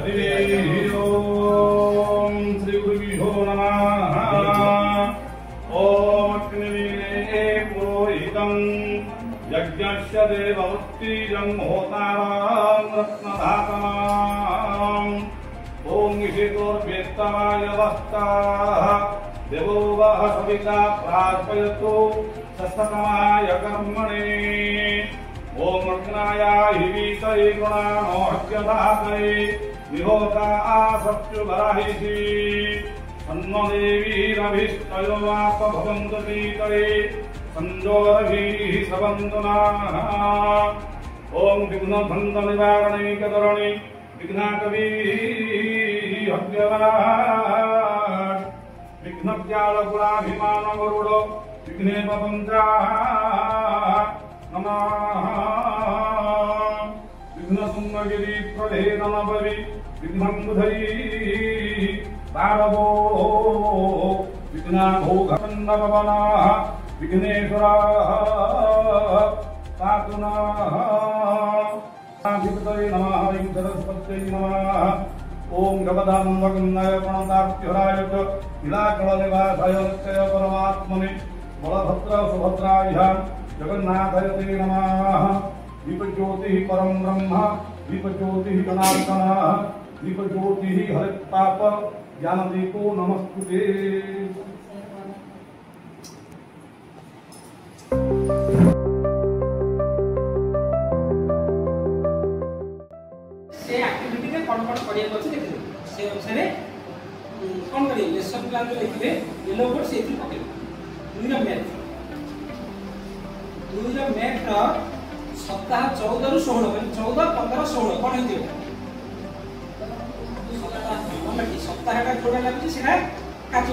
ओम श्री गुरुभ्यो नमः। ओम अग्निवीरे पुरोहितं यज्ञस्य देववृत्तिजं होतारं रत्नधातमाम्। ओम ईशितोर्वेत्तवाय वस्ताः देवो वः सविता प्रार्पयतु सस्ततमाय कर्मणे। ओम अग्नायाय वीतये गुणानो हत्यधातये विहोता सत्युबराहिषि सन्मदेवीरभिष्टयो वाप भवन्तु वीतये संजोरभिः सवन्तु नः। ओम विघ्नभङ्गनिवारणैकतरणि विघ्नाकविः हत्यवराट् विघ्नज्ञालगुणाभिमानगरुडो विघ्नेपपञ्चाः नमः। विघ्नसुन्दगिरि प्रधेनमपरि विघ्नं बुधैः तारवो विघ्नाभोगपन्नपवनाः विघ्नेश्वराः पातु नः। साधिपतये नमः। ऐं सरस्वत्यै नमः। ओम गवदानन्दकन्नाय प्रणताभ्यराय च निराकलनिवासाय नित्याय परमात्मने बलभद्र सुभद्राभ्यां जगन्नाथाय नमः। दीपज्योतिः परं ब्रह्म दीपज्योतिः जनार्दनः दीपज्योतिः हरिताप ज्ञानदीपो नमस्ते। से एक्टिविटी में कौन कौन पढ़िया अच्छे देखिए से अनुसार कौन करिए लेसन प्लान जो लिखिले येलो बोर्ड से इथि पके दुईरा मैथ रो सप्ताह 14 रु 16 माने 14 15 16 कोन हेतियो सप्ताह का जोड़ा लागछि सेना काचो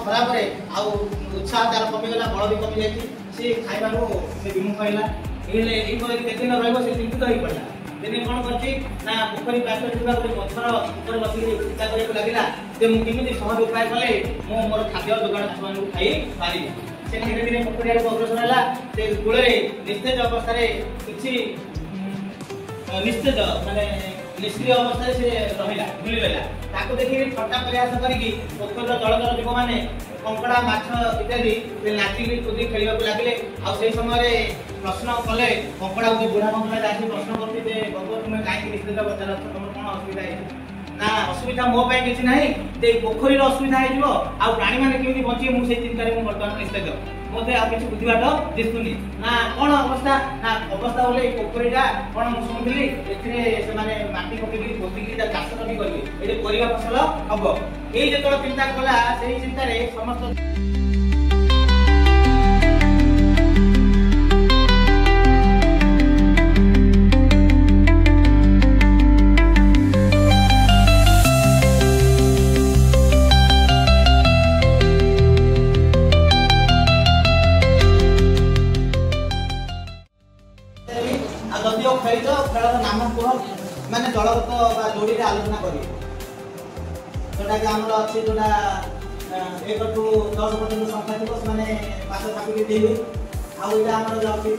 खराब रे आउ उत्साह तार कमी गला बळ भी कमी जाई से खाइबारो से विमुख हैला एले ए कोइ केते न रहबो से चिंतित होई पड़ला। दिने कोन करछि ना पोखरी पास दिबा गोटे पत्थर ऊपर बसी चिंता करे लागिला जे मु किमिति सहज उपाय कले मो मोर खाद्य जोगाड़ छुआन खाई पारि से धीरे धीरे पोखरी आरो अग्रसर हला से गुळे निस्तेज अवस्था रे किछि निस्तेज माने निष्क्रिय अवस्था से रहिला भूली गला ताको देखि छटा प्रयास करिकि पोखरर जलचर जीव माने कंकड़ा माछ इत्यादि से नाची कूदी खेलिबा लागिले आ से समय प्रश्न कले कंकड़ा जो बुढ़ा कंकड़ा जासी प्रश्न करथि जे बाबू तुमे काहे कि निष्क्रिय बचार तुमर कोन असुविधा है ना असुविधा मो पई किछि नाही जे पोखरीर असुविधा है जीवो आ प्राणी माने केमि बंची मु से चिंता रे मु वर्तमान निस्तेज मोते आ किछि बुद्धिबाट दिसुनी ना कोन अवस्था ना अवस्था होले पोखरीटा कोन मु सुनिली एथिरे से माने माटी पकेबी पोतिकी ता चाष करी करबी एते परिवा फसल हबो एई जेतळ चिंता कला सेही चिंता रे समस्त माने दलगत जोड़ी आलोचना करी जोटा कि आमर अच्छी जोटा 1 टू 10 पर्यंत संख्या थी माने पास छापी देबे आउ इटा आमर जो अच्छी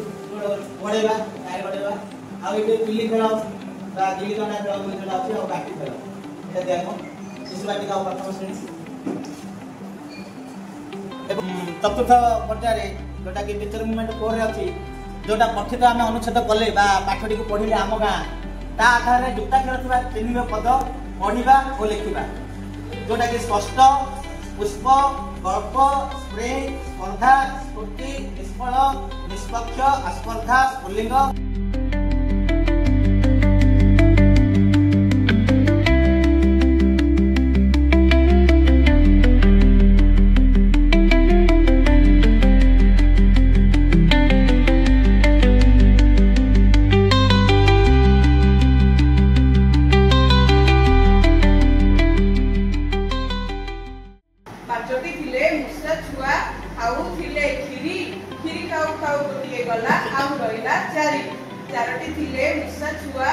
बढ़ेबा गाय बढ़ेबा आउ इटे पिल्ली खेल बा गिल्ली दंडा खेल जोटा अच्छी और बाकी खेल एटा देखो शिशु बाटिका प्रथम श्रेणी चतुर्थ पर्याय जोटा कि पिक्चर मूवमेंट 4 रे अच्छी जोटा पठित आम अनुच्छेद कले बा पाठटी को पढ़िले आम गाँ ता आधार में युक्ताक्षर थिबा 3 पद पढ़िबा और लिखिबा जोटा कि स्पष्ट पुष्प गल्प स्प्रे स्पर्धा स्फूर्ति निष्फल निष्पक्ष आस्पर्धा पुल्लिंग चारोटी थिले मुसा छुआ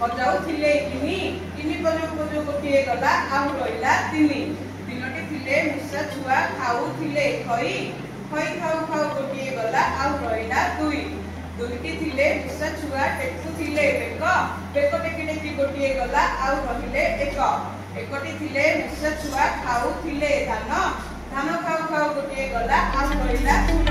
हजाऊ थिले किनी पजो गोटे गला आउ रहिला तीनोटी थिले मुसा छुआ खाऊ थिले खई खई खाऊ खाऊ गोटे गला ଦୁଇ ଦୁଇଟି ଥିଲେ ମୂଷା ଛୁଆ ଟେକୁଥିଲେ ବେକ ବେକ ଟେକି ଟେକି ଗୋଟିଏ ଗଲା ଆଉ ରହିଲେ ଏକ ଏକଟି ଥିଲେ ମୂଷା ଛୁଆ ଖାଉଥିଲେ ଧାନ ଧାନ ଖାଉ ଖାଉ ଗୋଟିଏ ଗଲା ଆଉ ରହିଲା ଫୁଲ